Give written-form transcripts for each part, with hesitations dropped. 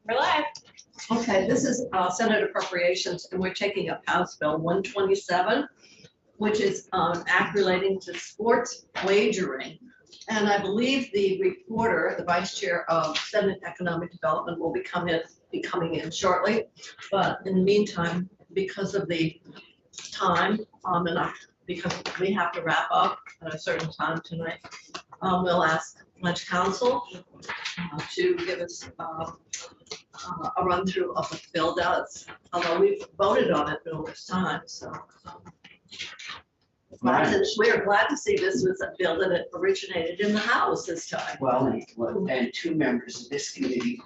We're live. Okay, this is Senate Appropriations, and we're taking up House Bill 127, which is act relating to sports wagering. And I believe the reporter, the vice chair of Senate Economic Development, will be coming in shortly. But in the meantime, because of the time, because we have to wrap up at a certain time tonight, we'll ask Ledge Council to give us a run through of what the bill does, although we've voted on it numerous times. So we're glad to see this was a bill that originated in the House this time. Well, and two members of this committee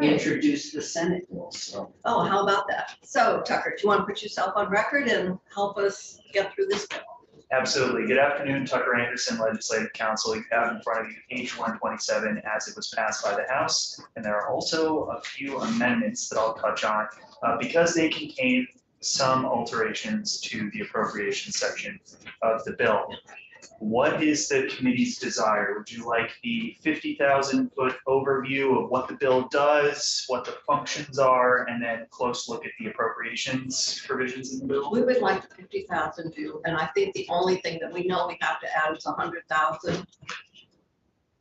introduced the Senate bill. So. Oh, how about that? So Tucker, do you want to put yourself on record and help us get through this bill? Absolutely. Good afternoon, Tucker Anderson, Legislative Counsel. You have in front of you H 127 as it was passed by the House. And there are also a few amendments that I'll touch on because they contain some alterations to the appropriations section of the bill. What is the committee's desire? Would you like the 50,000-foot overview of what the bill does, what the functions are, and then a close look at the appropriations provisions in the bill? We would like the 50,000 view, and I think the only thing that we know we have to add is 100,000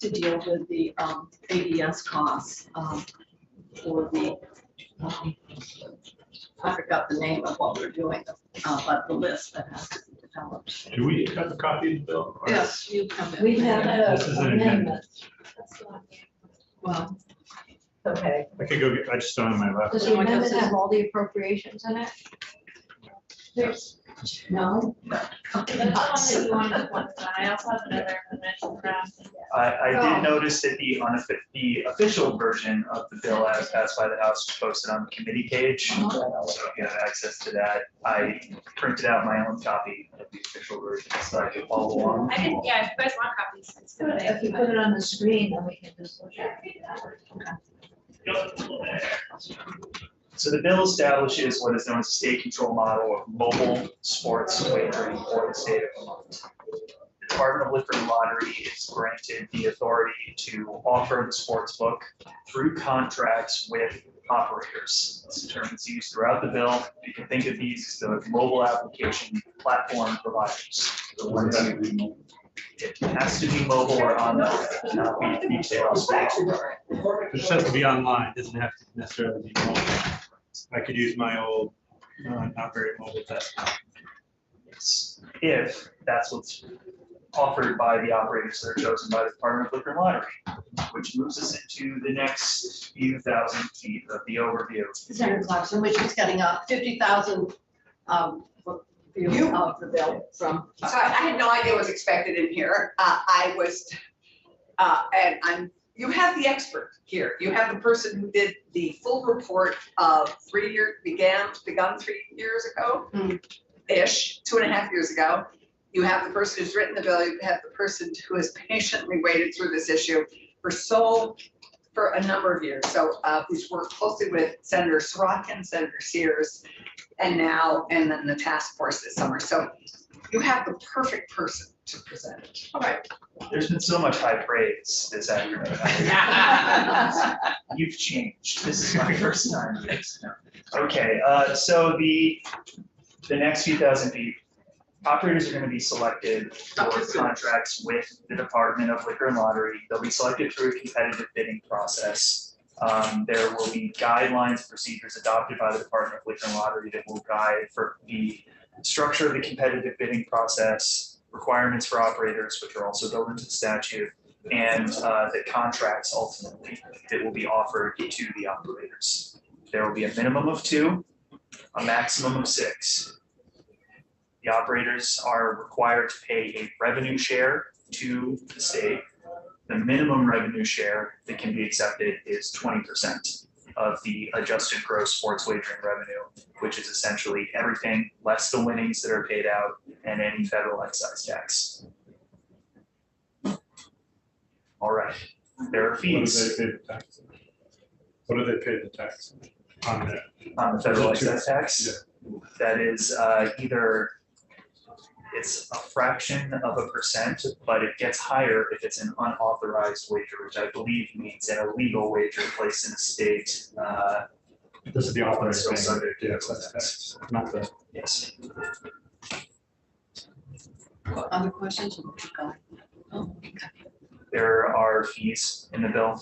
to deal with the ADS costs for the. I forgot the name of what we're doing, but the list that has to be developed. Do we have a copy of the bill? Or? Yes, you come in. We have This is an amendment. Well, Okay. I could go get, I just don't have my left. Does the amendment have all the appropriations in it? There's No. that's the one that you wanted to point on. I also have another amendment draft. I did notice that the official version of the bill as passed by the House was posted on the committee page. So if you have access to that, I printed out my own copy of the official version so I could follow along. I didn't, yeah, if you guys want copies, it's good. If you put it on the screen, then we can just look at it. So the bill establishes what is known as a state control model of mobile sports wagering for the state of Vermont. The Department of Liquor and Lottery is granted the authority to offer the sports book through contracts with operators. This term is used throughout the bill. You can think of these as the mobile application platform providers. The ones it has to be mobile or on the not be retail. It just has to be online. It doesn't have to necessarily be mobile. I could use my old, not very mobile test. If that's what's offered by the operators that are chosen by the Department of Liquor and Lottery, which moves us into the next few thousand feet of the overview. Senator Clarkson, which is getting a 50,000 view of the bill from. So I had no idea what was expected in here. You have the expert here. You have the person who did the full report of begun 3 years ago, ish, 2.5 years ago. You have the person who's written the bill. You have the person who has patiently waited through this issue for a number of years. So who's worked closely with Senator Sorokin, Senator Sears, and then the task force this summer. So you have the perfect person to present it. All right. There's been so much high praise this afternoon. You've changed. This is my first time here. Okay, so the next few thousand feet, operators are going to be selected for contracts with the Department of Liquor and Lottery. They'll be selected through a competitive bidding process. There will be guidelines, procedures adopted by the Department of Liquor and Lottery that will guide for the structure of the competitive bidding process, requirements for operators, which are also built into the statute, and the contracts ultimately that will be offered to the operators. There will be a minimum of 2, a maximum of 6. The operators are required to pay a revenue share to the state. The minimum revenue share that can be accepted is 20% of the adjusted gross sports wagering revenue, which is essentially everything less the winnings that are paid out and any federal excise tax. All right, there are fees. What do they pay the tax on that? On the federal excise tax? Yeah. That is either It's a fraction of a percent, but it gets higher if it's an unauthorized wager, which I believe means an illegal wager placed in a state. This is the authorized Still thing. subject to Yes, excise that's not the. Yes. Other questions? Oh, There are fees in the bill.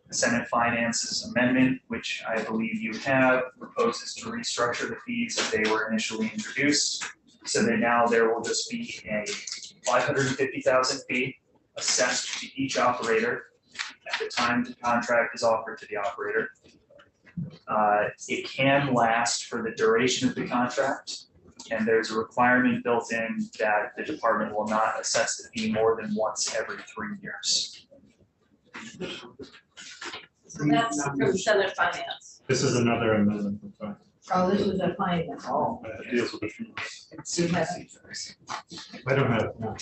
The Senate Finance's amendment, which I believe you have, proposes to restructure the fees as they were initially introduced. So that now there will just be a 550,000 fee assessed to each operator at the time the contract is offered to the operator. It can last for the duration of the contract, and there's a requirement built in that the department will not assess the fee more than once every 3 years. So that's from Senate Finance. This is another amendment. From Oh, this is a finance. Finance. It deals with the fees. You have it. I don't have, no.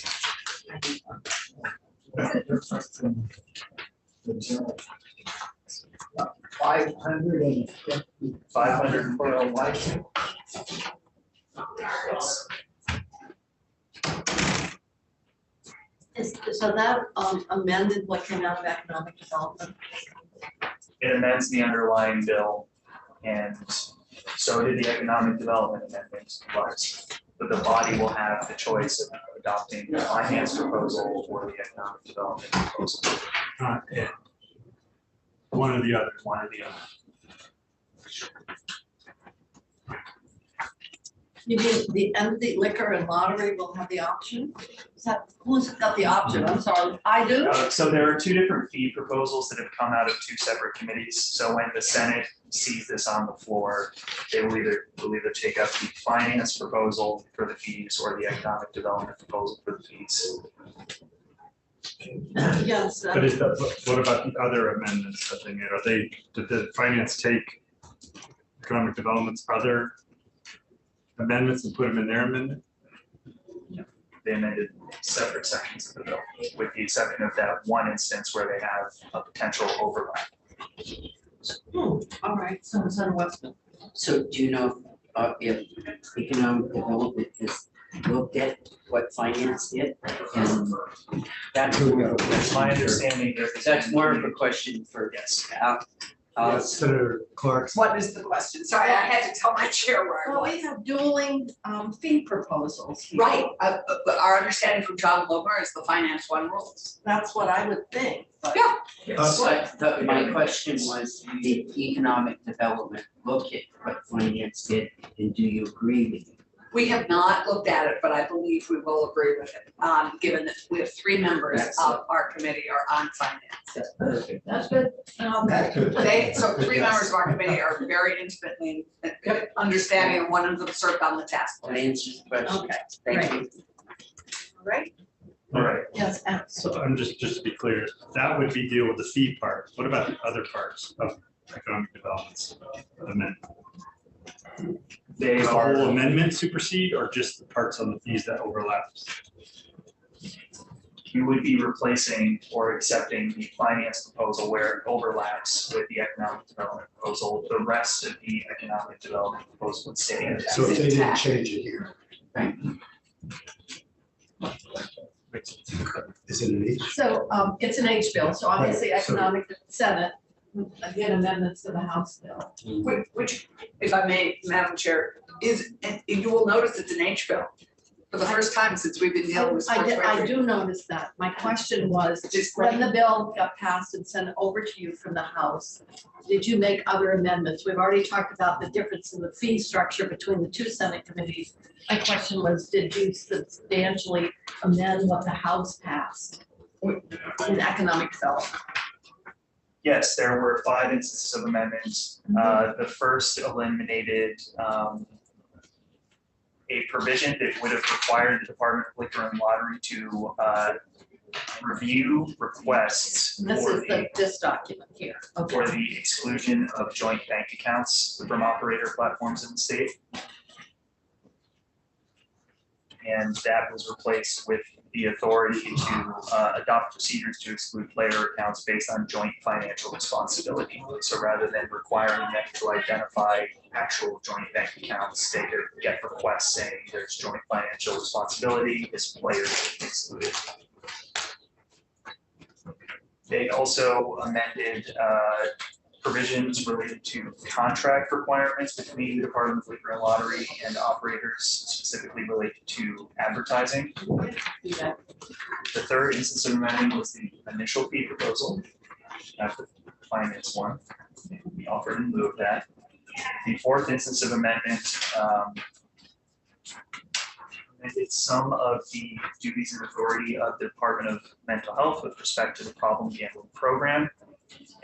$500 for a license. So that amended what came out of economic development? It amends the underlying bill, and so did the economic development amendment, but the body will have the choice of adopting the finance proposal or the economic development proposal, Not it. One or the other. one or the other. You mean the empty liquor and lottery will have the option? Is that, who's got the option? I'm sorry, I do? So there are two different fee proposals that have come out of two separate committees. So when the Senate sees this on the floor, they will either take up the finance proposal for the fees or the economic development proposal for the fees. Yes. But is that, what about the other amendments that they made? Did the finance take economic development's other amendments and put them in their amendment? They amended separate sections of the bill, with the exception of that one instance where they have a potential overlap. All right, so Senator Westman. So do you know if economic development has looked at what finance did? And that's more of a It's my question understanding there. that's more of a question for Yes. Senator Clark's. What is the question? Sorry, I had to tell my chair where I Well, was. we have dueling fee proposals here. Right, but our understanding from John Lomar is the finance one rules. That's what I would think, but. Yeah. Yes. But my question was, did economic development look at what finance did, and do you agree with it? We have not looked at it, but I believe we will agree with it, given that we have 3 members of our committee are on finance. That's perfect. That's good. Okay, so 3 members of our committee are very intimately understanding, and one of them served on the task That force. answers the question. Okay, Thank you. All right. All right. yes, So I'm just to be clear, that would be deal with the fee part. What about the other parts of economic development's amendment? They Does the are. whole amendment supersede or just the parts on the fees that overlaps? You would be replacing or accepting the finance proposal where it overlaps with the economic development proposal. The rest of the economic development proposal would stay in. So if they didn't change it here, is it an H? so it's an H bill, so obviously Right, so- economic Senate, again, amendments to the House bill. Which, if I may, Madam Chair, is, and you will notice it's an H bill for the first time since we've been dealing with sports. I do notice that. My question was, Just when the bill got passed and sent over to you from the House, did you make other amendments? We've already talked about the difference in the fee structure between the 2 Senate committees. My question was, did you substantially amend what the House passed in economic development? Yes, there were 5 instances of amendments. The first eliminated a provision that would have required the Department of Liquor and Lottery to review requests This for is this document here. for Okay. the exclusion of joint bank accounts from operator platforms in the state. And that was replaced with the authority to adopt procedures to exclude player accounts based on joint financial responsibility. So rather than requiring them to identify actual joint bank accounts, they could get requests saying there's joint financial responsibility, this player is excluded. They also amended provisions related to contract requirements between the Department of Liquor and Lottery and operators, specifically related to advertising. The third instance of amendment was the initial fee proposal. That's the finance one. We offered in lieu of that. The fourth instance of amendment amended some of the duties and authority of the Department of Mental Health with respect to the problem gambling program,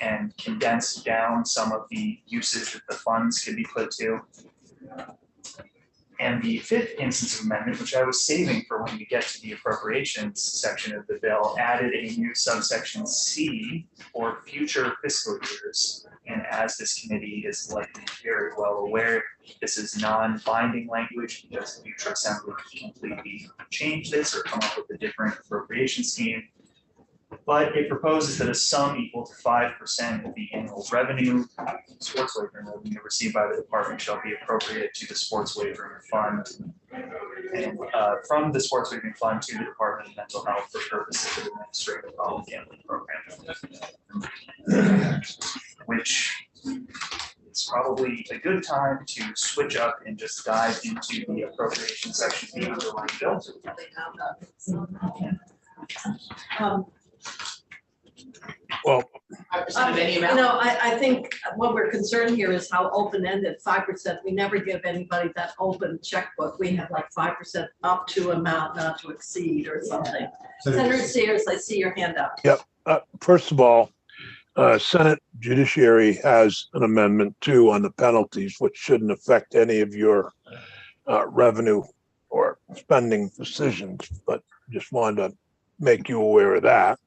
and condensed down some of the uses that the funds could be put to. And the fifth instance of amendment, which I was saving for when we get to the appropriations section of the bill, added a new subsection C for future fiscal years. And as this committee is likely very well aware, this is non-binding language because the future assembly can completely change this or come up with a different appropriation scheme. But it proposes that a sum equal to 5% of the annual revenue, sports wagering revenue received by the department shall be appropriated to the sports wagering fund. And from the sports wagering fund to the Department of Mental Health for purposes of administrating the problem gambling program. Which is probably a good time to switch up and just dive into the appropriation section of the underlying bill. Well, I think what we're concerned here is how open-ended 5%, we never give anybody that open checkbook. We have like 5% up to amount not to exceed or something. Senator Sears, I see your hand up. yep. First of all, Senate Judiciary has an amendment too on the penalties, which shouldn't affect any of your revenue or spending decisions, but just wanted to make you aware of that,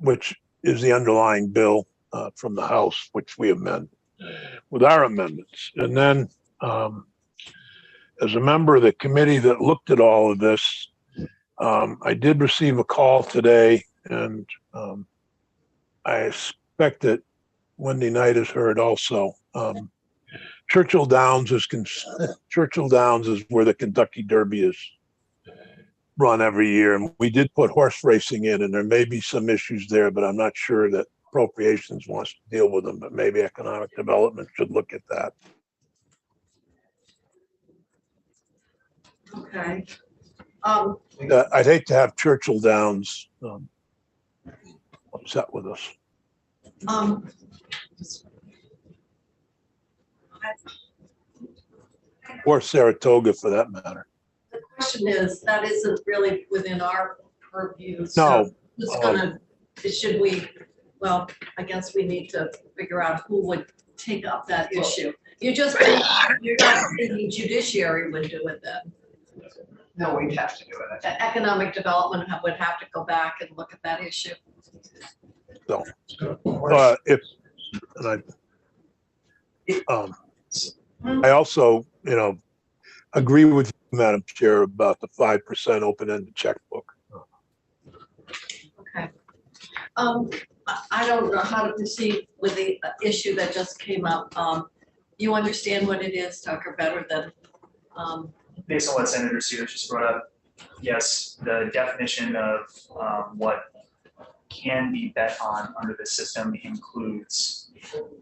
which is the underlying bill from the House, which we amend with our amendments. And then as a member of the committee that looked at all of this, I did receive a call today, and I expect that Wendy Knight has heard also. Churchill Downs is where the Kentucky Derby is run every year, and we did put horse racing in, and there may be some issues there, but I'm not sure that Appropriations wants to deal with them, but maybe Economic Development should look at that. Okay. I'd hate to have Churchill Downs upset with us. Or Saratoga for that matter. The question is, that isn't really within our purview. No. So who's gonna, should we, well, I guess we need to figure out who would take up that issue. You're not thinking judiciary would do it then. No, we'd have to do it. Economic Development would have to go back and look at that issue. So, I also, agree with you, Madam Chair, about the 5% open-ended checkbook. Okay. I don't know how to proceed with the issue that just came up. You understand what it is, Tucker, better than. Based on what Senator Sears just brought up, yes, the definition of what can be bet on under this system includes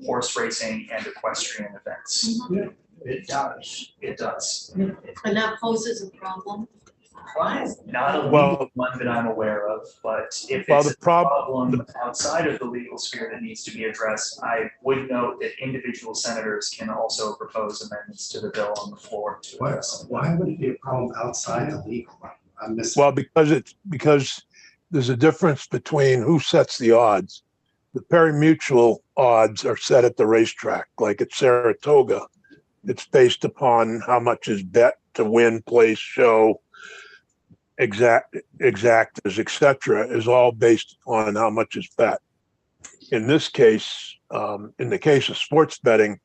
horse racing and equestrian events. Yeah, it does. It does. And that poses a problem. Not a legal Well, one that I'm aware of, but if Well, it's the a problem outside of the legal sphere that needs to be addressed, I would note that individual senators can also propose amendments to the bill on the floor to address. Why would it be a problem outside the legal? I'm missing. Well, because there's a difference between who sets the odds. The pari-mutuel odds are set at the racetrack, like at Saratoga. It's based upon how much is bet to win, place, show, exactas, etc., is all based on how much is bet. In this case, in the case of sports betting,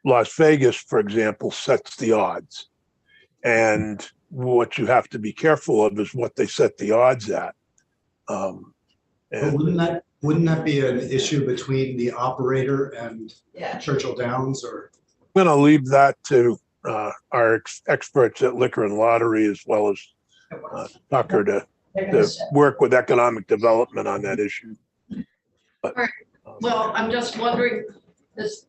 Las Vegas, for example, sets the odds. And what you have to be careful of is what they set the odds at. But And wouldn't that be an issue between the operator and Yeah. Churchill Downs or? I'm gonna leave that to our experts at Liquor and Lottery, as well as Tucker, to work with economic development on that issue. But, Well, I'm just wondering, this,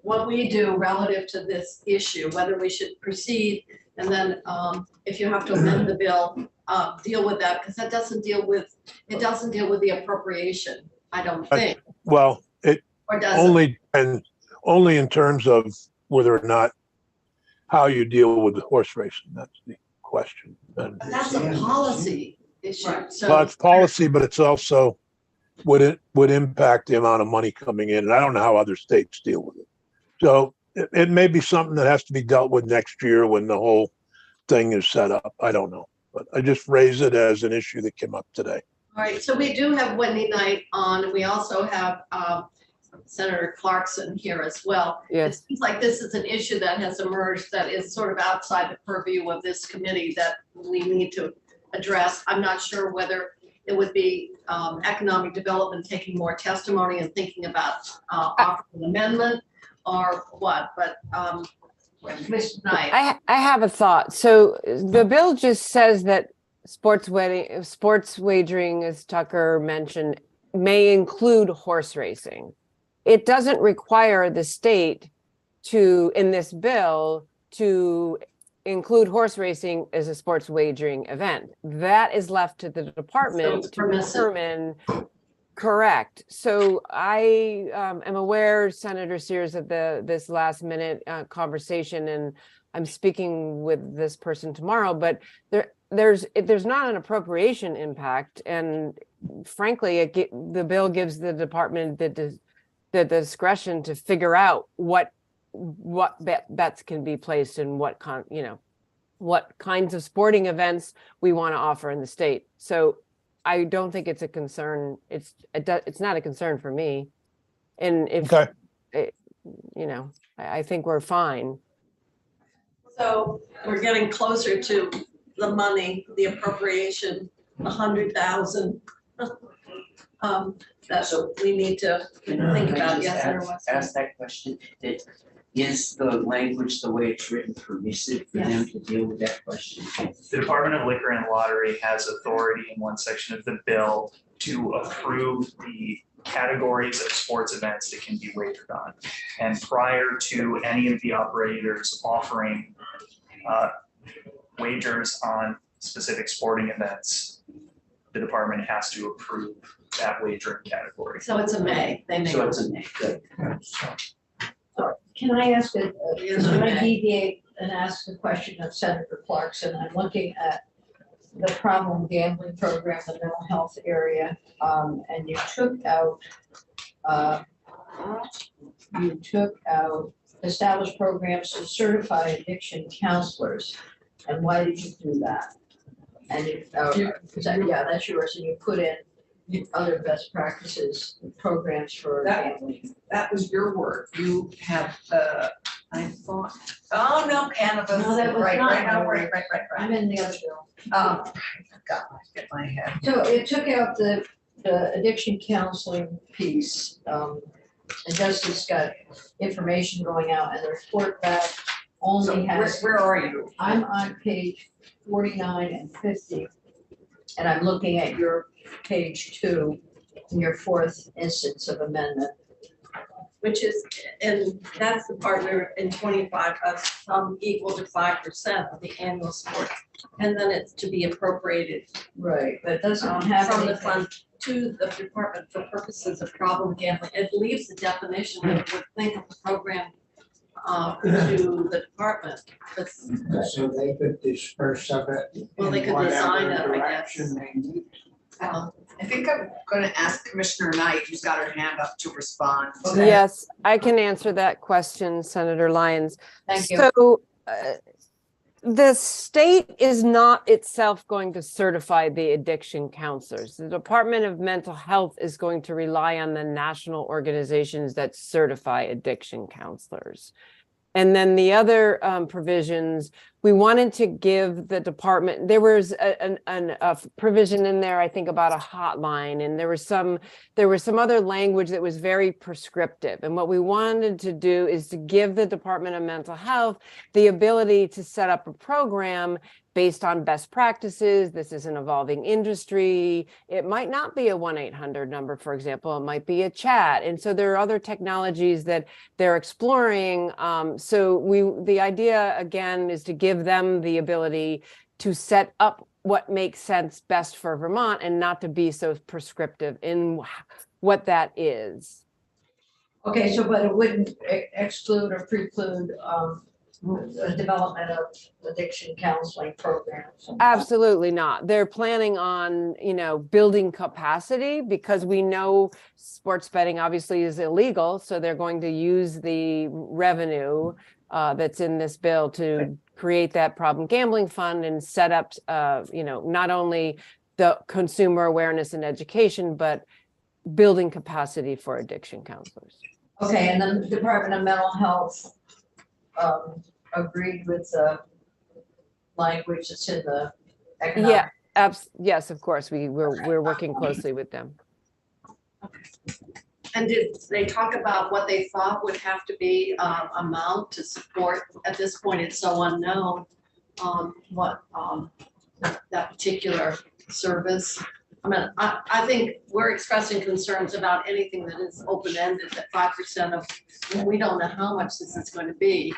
what we do relative to this issue, whether we should proceed, and then, if you have to amend the bill, deal with that, because that doesn't deal with, it doesn't deal with the appropriation, I don't think, well, it or does it? only in terms of whether or not, how you deal with the horse racing, that's the question. And But that's a policy issue, Right. so. well, it's policy, but it's also, would impact the amount of money coming in, and I don't know how other states deal with it. So it may be something that has to be dealt with next year when the whole thing is set up. I don't know, but I just raise it as an issue that came up today. All right, so we do have Wendy Knight on, and we also have Senator Clarkson here as well. Yes. It seems like this is an issue that has emerged that is sort of outside the purview of this committee that we need to address. I'm not sure whether it would be economic development taking more testimony and thinking about offering an amendment or what, but Commissioner Knight. I have a thought. So the bill just says that sports wagering, as Tucker mentioned, may include horse racing. It doesn't require the state to, in this bill, to include horse racing as a sports wagering event. That is left to the So department it's to permissive. determine. Correct. So I am aware, Senator Sears, of this last minute conversation, and I'm speaking with this person tomorrow, but there's not an appropriation impact. And frankly, the bill gives the department the discretion to figure out what bets can be placed and what kinds of sporting events we want to offer in the state. So I don't think it's a concern. It's not a concern for me. And if, Okay. I think we're fine. So we're getting closer to the money, the appropriation, 100,000. That's what we need to think about. Yes, there was. Ask that question, that is the language, the way it's written, permissive for them to deal with that question? The Department of Liquor and Lottery has authority in one section of the bill to approve the categories of sports events that can be wagered on. And prior to any of the operators offering wagers on specific sporting events, the department has to approve that wagering category. So it's a may, they may. So it's a good. Can I ask a, Yes, can I okay. deviate and ask a question of Senator Clarkson? I'm looking at the problem gambling program, the mental health area, and you took out established programs to certify addiction counselors. And why did you do that? And that's yours, and you put in other best practices, programs for gambling. That was your work. You have, I thought, oh, no, cannabis. No, that was Right, not right, no, my right. I'm in the other bill. I forgot, I get my head. So it took out the addiction counseling piece. And Justice got information going out, and the report back So only has, where are you? I'm on page 49 and 50. And I'm looking at your page 2, in your fourth instance of amendment. Which is, and that's the part where in 25 of some equal to 5% of the annual sports. And then it's to be appropriated Right, but it doesn't have from the anything. fund to the department for purposes of problem gambling. It leaves the definition that would think of the program to the department. That's- So they could disperse of it. Well, they in could design whatever it, I guess. direction they need. I think I'm gonna ask Commissioner Knight, who's got her hand up, to respond to that. Yes, I can answer that question, Senator Lyons. Thank you. So the state is not itself going to certify the addiction counselors. The Department of Mental Health is going to rely on the national organizations that certify addiction counselors. And then the other provisions, we wanted to give the department, there was a provision in there, I think, about a hotline, and there was some other language that was very prescriptive. And what we wanted to do is to give the Department of Mental Health the ability to set up a program based on best practices. This is an evolving industry. It might not be a 1-800 number, for example, it might be a chat. And so there are other technologies that they're exploring. So the idea, again, is to give them the ability to set up what makes sense best for Vermont and not to be so prescriptive in what that is. Okay, so but it wouldn't exclude or preclude the development of addiction counseling programs. Absolutely not. They're planning on, building capacity, because we know sports betting obviously is illegal. So they're going to use the revenue that's in this bill to create that problem gambling fund and set up, not only the consumer awareness and education, but building capacity for addiction counselors. Okay, and then the Department of Mental Health agreed with the language that's in the economic. Yeah, yes, of course. We're working closely with them. And did they talk about what they thought would have to be amount to support? At this point, it's so unknown what that particular service. I mean, I think we're expressing concerns about anything that is open-ended at 5% of, we don't know how much this is going to be.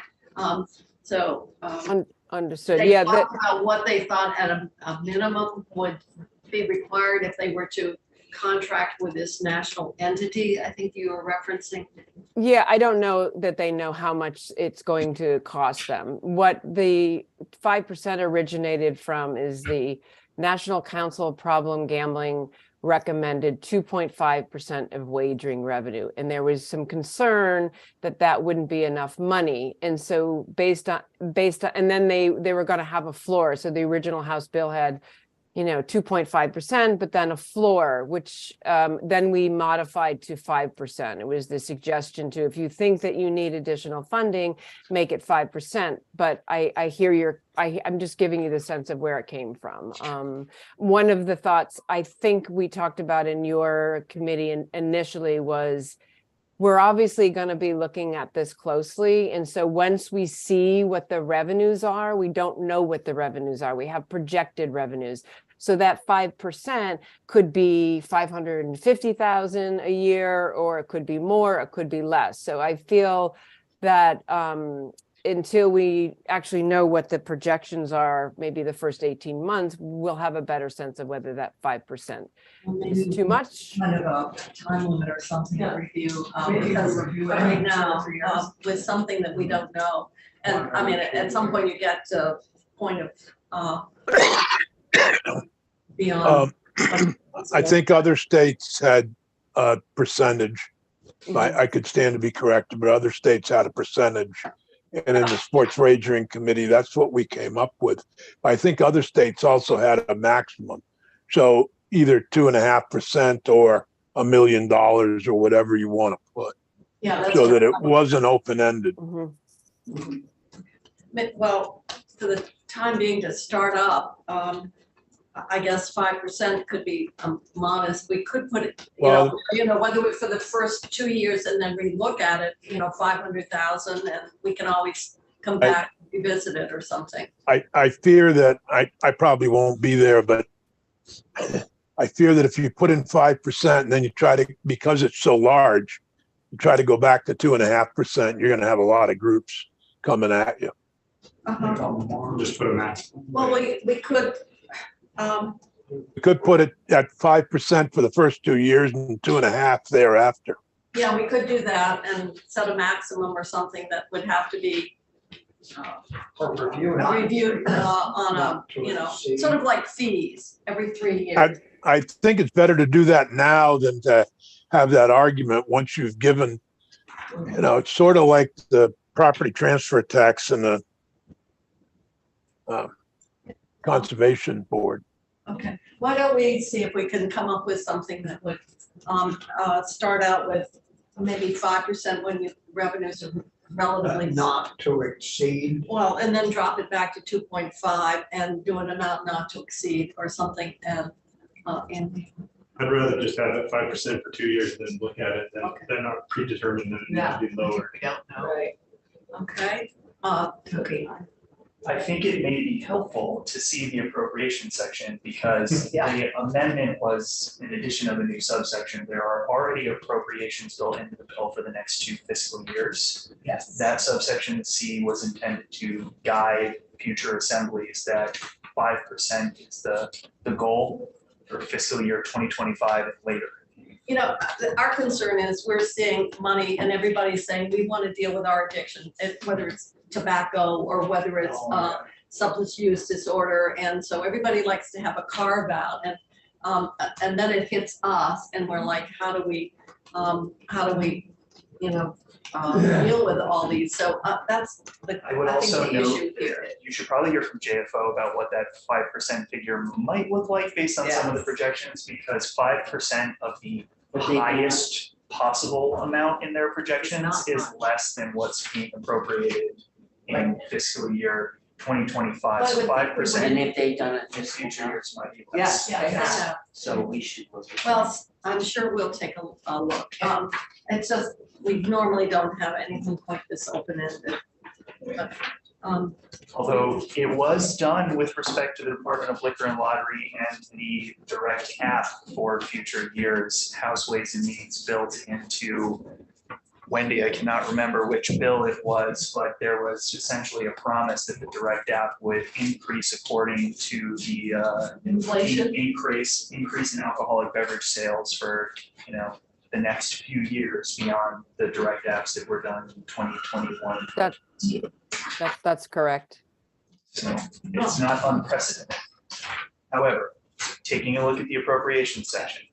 Understood. They Yeah. talked about what they thought at a minimum would be required if they were to contract with this national entity, I think you were referencing. Yeah, I don't know that they know how much it's going to cost them. What the 5% originated from is the National Council of Problem Gambling recommended 2.5% of wagering revenue. And there was some concern that that wouldn't be enough money. And so based on, and then they were going to have a floor. So the original House bill had 2.5%, but then a floor, which then we modified to 5%. It was the suggestion to, if you think that you need additional funding, make it 5%. But I hear I'm just giving you the sense of where it came from. One of the thoughts I think we talked about in your committee initially was, we're obviously going to be looking at this closely. And so once we see what the revenues are, we don't know what the revenues are. We have projected revenues. So that 5% could be 550,000 a year, or it could be more, it could be less. So I feel that until we actually know what the projections are, maybe the first 18 months, we'll have a better sense of whether that 5% is too much. Kind of a time limit or something to review, because right now, with something that we don't know. And I mean, at some point you get to a point of beyond. I think other states had a percentage. I could stand to be corrected, but other states had a percentage. And in the sports wagering committee, that's what we came up with. I think other states also had a maximum. So either 2.5% or $1 million or whatever you want to put. Yeah, that's so that it wasn't open-ended. Mm-hmm. Well, for the time being to start up, I guess 5% could be modest. We could put it, whether it's for the first 2 years and then relook at it, 500,000, and we can always come back and revisit it or something. I fear that I probably won't be there, but I fear that if you put in 5% and then you try to, because it's so large, you try to go back to 2.5%, you're going to have a lot of groups coming at you. Just put a max. Well, we could. We could put it at 5% for the first 2 years and 2.5% thereafter. Yeah, we could do that and set a maximum or something that would have to be reviewed on a, sort of like fees every 3 years. I think it's better to do that now than to have that argument once you've given, it's sort of like the property transfer tax and the Conservation Board. Okay, why don't we see if we can come up with something that would start out with maybe 5% when revenues are relatively. Not to exceed. Well, and then drop it back to 2.5 and do an amount not to exceed or something, and, I'd rather just have it 5% for 2 years than look at it Okay. than not predetermined that it Yeah. needs to be lower. We don't know. Right. okay, Okay. I think it may be helpful to see the appropriation section because the amendment was in addition of a new subsection. There are already appropriations built into the bill for the next 2 fiscal years. Yes. That subsection C was intended to guide future assemblies that 5% is the goal for fiscal year 2025 and later. you know, our concern is we're seeing money and everybody's saying, we want to deal with our addiction, whether it's tobacco or whether it's substance use disorder. And so everybody likes to have a carve out, and then it hits us and we're like, how do we, you know, deal with all these? So that's the, I would I think also the note issue here. that you should probably hear from JFO about what that 5% figure might look like based on some of the projections, because 5% of the But they- highest possible amount in their projections not is much. less than what's being appropriated in fiscal year 2025. Well, I So would think we 5% And if they done it in this future future, years might be Yes. less. Yeah. so we should look at. Well, I'm sure we'll take a look. It's just, we normally don't have anything like this open-ended. But, Although it was done with respect to the Department of Liquor and Lottery and the direct app for future years. House Ways and Means built into, Wendy, I cannot remember which bill it was, but there was essentially a promise that the direct app would increase according to the Inflation. increase in alcoholic beverage sales for, you know, the next few years beyond the direct apps that were done in 2021. That's correct. So it's not unprecedented. However, taking a look at the appropriations section,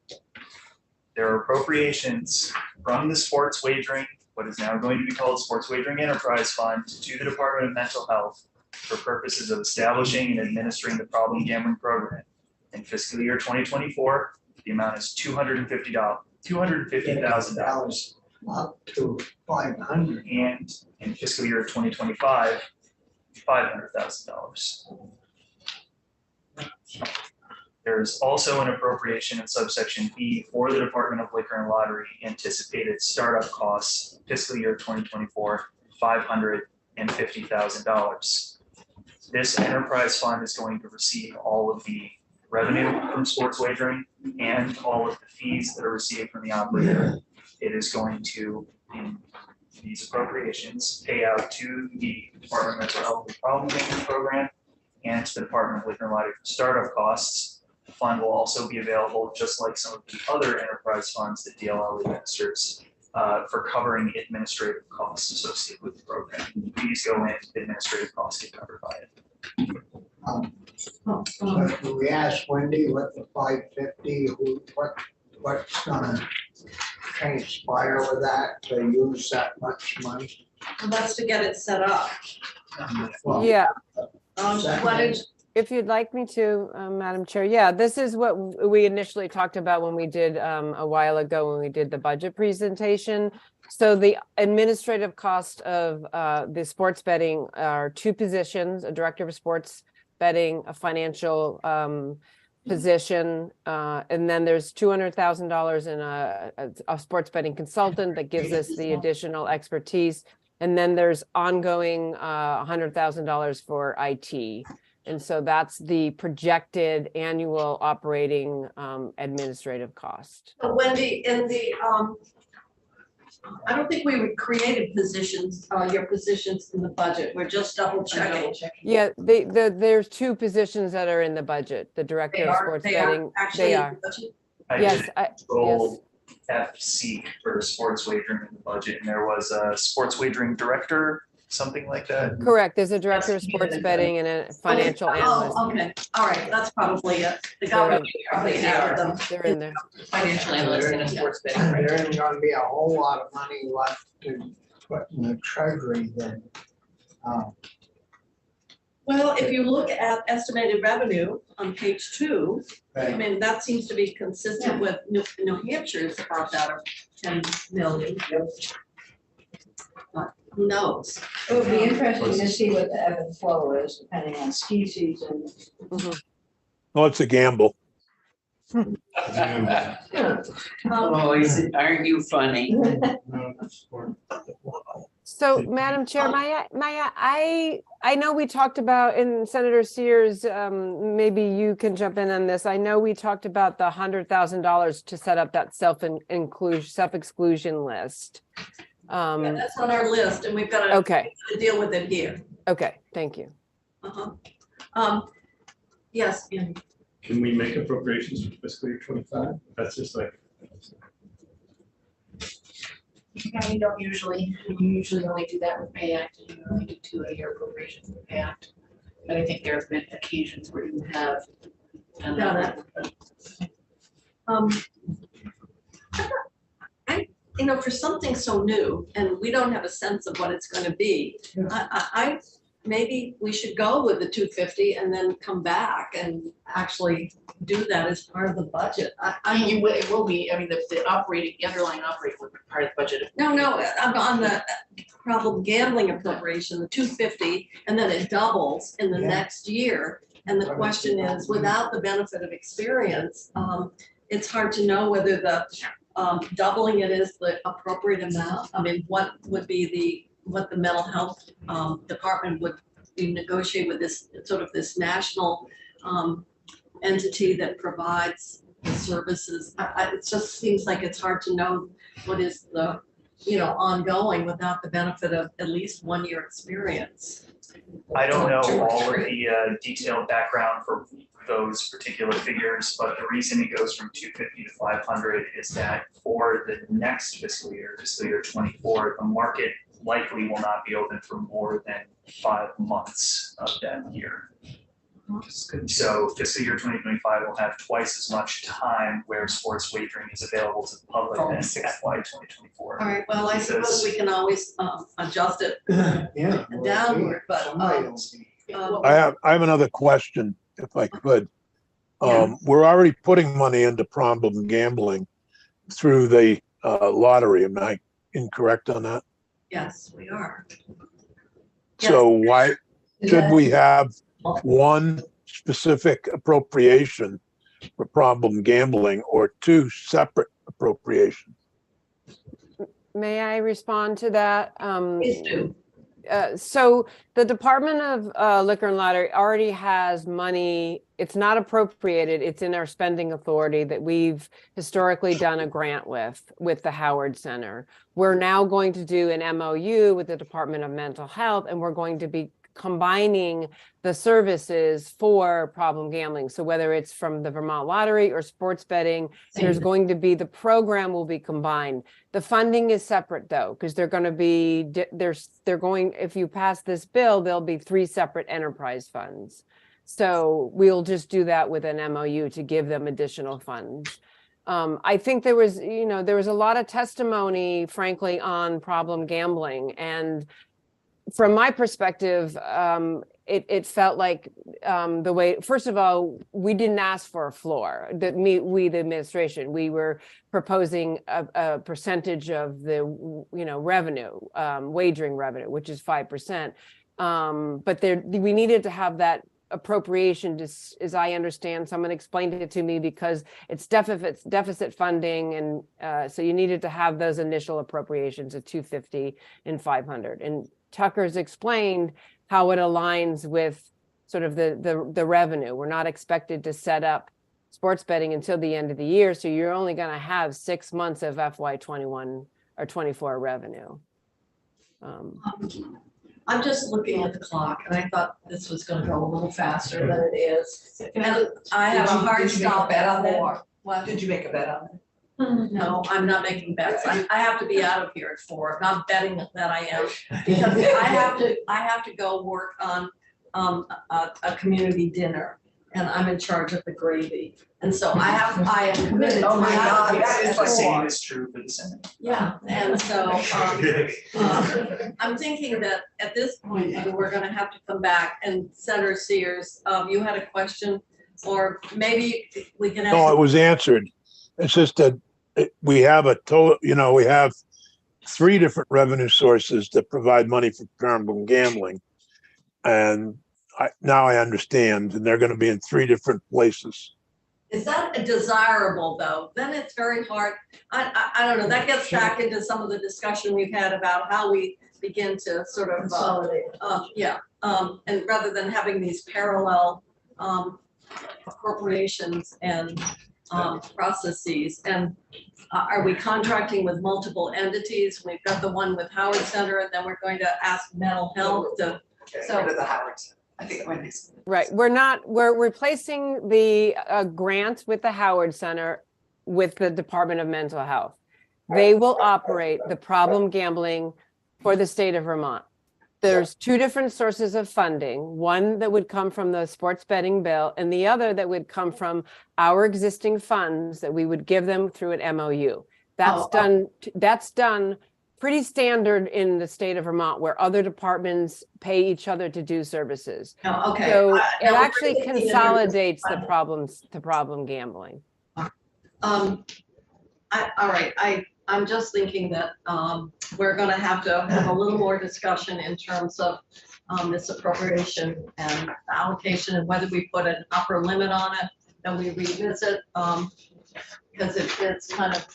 there are appropriations from the sports wagering, what is now going to be called Sports Wagering Enterprise Fund, to the Department of Mental Health for purposes of establishing and administering the problem gambling program. In fiscal year 2024, the amount is $250,000. Up to 500. And in fiscal year 2025, $500,000. There's also an appropriation in subsection B for the Department of Liquor and Lottery anticipated startup costs fiscal year 2024, $550,000. This enterprise fund is going to receive all of the revenue from sports wagering and all of the fees that are received from the operator. It is going to, in these appropriations, pay out to the Department of Mental Health and Problem Gambling Program and to the Department of Liquor and Lottery for startup costs. The fund will also be available, just like some of the other enterprise funds that DLL administers, for covering administrative costs associated with the program. These go in, administrative costs get covered by it. So do we ask Wendy what the 550, what's gonna transpire with that to use that much money? And that's to get it set up. Well, Yeah, What did, if you'd like me to, Madam Chair, yeah, this is what we initially talked about when we did a while ago when we did the budget presentation. So the administrative cost of the sports betting are 2 positions, a director of sports betting, a financial position, and then there's $200,000 in a sports betting consultant that gives us the additional expertise. And then there's ongoing $100,000 for IT. And so that's the projected annual operating administrative cost. Wendy, in the, I don't think we created positions, your positions in the budget. We're just double checking. Yeah, there's 2 positions that are in the budget, the director of sports betting. Actually They in are. the budget? I Yes, did yes. control FC for sports wagering in the budget, and there was a sports wagering director, something like that. Correct. There's a director of sports betting and a financial analyst. Oh, okay, all right, that's probably it. The government probably added them. They're in there. Financial analyst and a sports betting. There isn't gonna be a whole lot of money left to put in the treasury then. Well, if you look at estimated revenue on page 2, I Right. mean, that seems to be consistent with New Hampshire's about that of 10 million. who knows? It would be interesting to see what the ebb and flow is depending on ski season. Well, it's a gamble. Oh, aren't you funny? So, Madam Chair, I know we talked about, and Senator Sears, maybe you can jump in on this. I know we talked about the $100,000 to set up that self-exclusion list. Yeah, that's on our list and we've got to Okay, deal with it here. okay, thank you. Yes, Andy. Can we make appropriations for fiscal year 25? That's just like. Yeah, we don't usually, we usually only do that with Pay Act, and you only do 2 appropriations with Pay Act. But I think there have been occasions where you have done that. For something so new and we don't have a sense of what it's going to be, maybe we should go with the 250 and then come back and actually do that as part of the budget. I mean, it will be, I mean, the underlying operating would be part of the budget. No, I'm on the problem gambling appropriation, the 250, and then it doubles in the next year. And the question is, without the benefit of experience, it's hard to know whether the doubling it is the appropriate amount. I mean, what would be what the mental health department would negotiate with this sort of this national entity that provides the services. It just seems like it's hard to know what is the ongoing without the benefit of at least 1 year experience. I don't know all of the detailed background for those particular figures, but the reason it goes from 250 to 500 is that for the next fiscal year 24, the market likely will not be open for more than 5 months of that year. So fiscal year 2025 will have twice as much time where sports wagering is available to the public than FY 2024. All right, well, I suppose we can always adjust it Yeah. downward, but I have another question, if I could. We're already putting money into problem gambling through the lottery. Am I incorrect on that? yes, we are. So why should we have one specific appropriation for problem gambling or 2 separate appropriations? May I respond to that? Please do. So the Department of Liquor and Lottery already has money. It's not appropriated. It's in our spending authority that we've historically done a grant with the Howard Center. We're now going to do an MOU with the Department of Mental Health, and we're going to be combining the services for problem gambling. So whether it's from the Vermont Lottery or sports betting, there's going to be, the program will be combined. The funding is separate though, because they're going to be, if you pass this bill, there'll be 3 separate enterprise funds. So we'll just do that with an MOU to give them additional funds. I think there was a lot of testimony, frankly, on problem gambling. And from my perspective, it felt like the way, first of all, we didn't ask for a floor. We, the administration, we were proposing a percentage of the revenue, wagering revenue, which is 5%. But we needed to have that appropriation, as I understand. Someone explained it to me, because it's deficit funding, and so you needed to have those initial appropriations of 250 and 500. And Tucker's explained how it aligns with sort of the revenue. We're not expected to set up sports betting until the end of the year, so you're only going to have 6 months of FY 21 or 24 revenue. I'm just looking at the clock, and I thought this was going to go a little faster than it is. And I have a hard stop at 4. What? Did you make a bet on it? No, I'm not making bets. I have to be out of here at 4. I'm not betting that I am, because I have to go work on a community dinner, and I'm in charge of the gravy. And so I am committed. Oh my God, that is The same is true for the Senate. Yeah, and so I'm thinking that at this point, we're going to have to come back. And Senator Sears, you had a question, or maybe we can. No, it was answered. It's just that we have a total, we have three different revenue sources that provide money for charitable gambling. And now I understand, and they're going to be in three different places. Is that desirable though? Then it's very hard. I don't know, that gets back into some of the discussion we've had about how we begin to sort of, Consolidate. and rather than having these parallel appropriations and processes. And are we contracting with multiple entities? We've got the one with Howard Center, and then we're going to ask mental health to, Get rid of the Howards. I think Wendy's. Right, we're replacing the grant with the Howard Center with the Department of Mental Health. They will operate the problem gambling for the state of Vermont. There's two different sources of funding, one that would come from the sports betting bill and the other that would come from our existing funds that we would give them through an MOU. That's done pretty standard in the state of Vermont, where other departments pay each other to do services. oh, okay. So it now we're actually thinking in consolidates the terms problem gambling. all right, I'm just thinking that, we're gonna have to have a little more discussion in terms of, this appropriation and allocation and whether we put an upper limit on it, then we revisit, because it's kind of,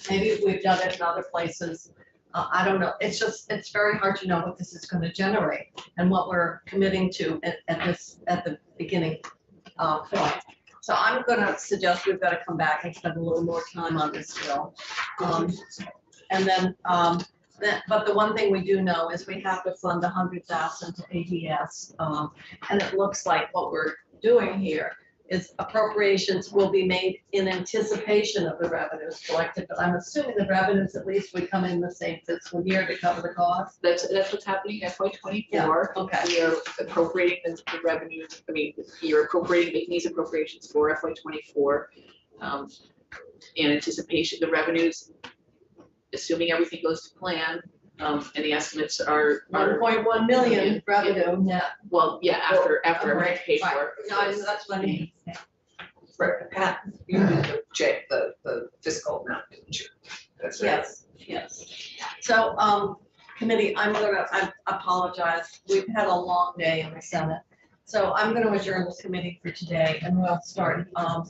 maybe we've done it in other places. I don't know. It's very hard to know what this is going to generate and what we're committing to at the beginning point. So I'm going to suggest we've got to come back and spend a little more time on this bill. And then, but the one thing we do know is we have to fund 100,000 to ADS. And it looks like what we're doing here is appropriations will be made in anticipation of the revenues collected, but I'm assuming the revenues at least would come in the same fiscal year to cover the cost. That's what's happening FY 24. Okay. We are appropriating the revenue, you're appropriating, making these appropriations for FY 24. In anticipation, the revenues, assuming everything goes to plan, and the estimates are 1.1 million revenue net. well, yeah, after everything's paid Right. for. No, that's what I mean. Right, Pat, you did the fiscal amount, didn't you? That's right. Yes. So, committee, I apologize. We've had a long day in the Senate. So I'm gonna adjourn this committee for today and we'll start, on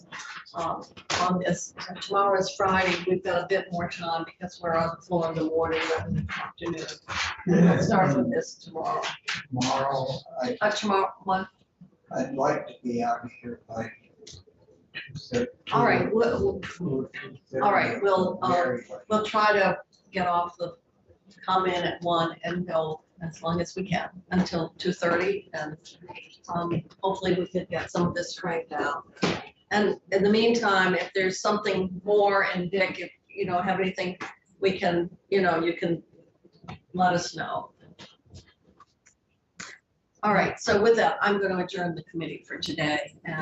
this. Tomorrow is Friday. We've got a bit more time because we're on the floor in the morning rather than afternoon. And we'll start with this tomorrow. Tomorrow, Tomorrow, I'd like to be out of here by. all right, all right, we'll try to get off come in at 1 and go as long as we can until 2:30, and hopefully we can get some of this cranked out. And in the meantime, if there's something more, and Dick, if you know have anything, we can, you can let us know. All right, so with that, I'm going to adjourn the committee for today.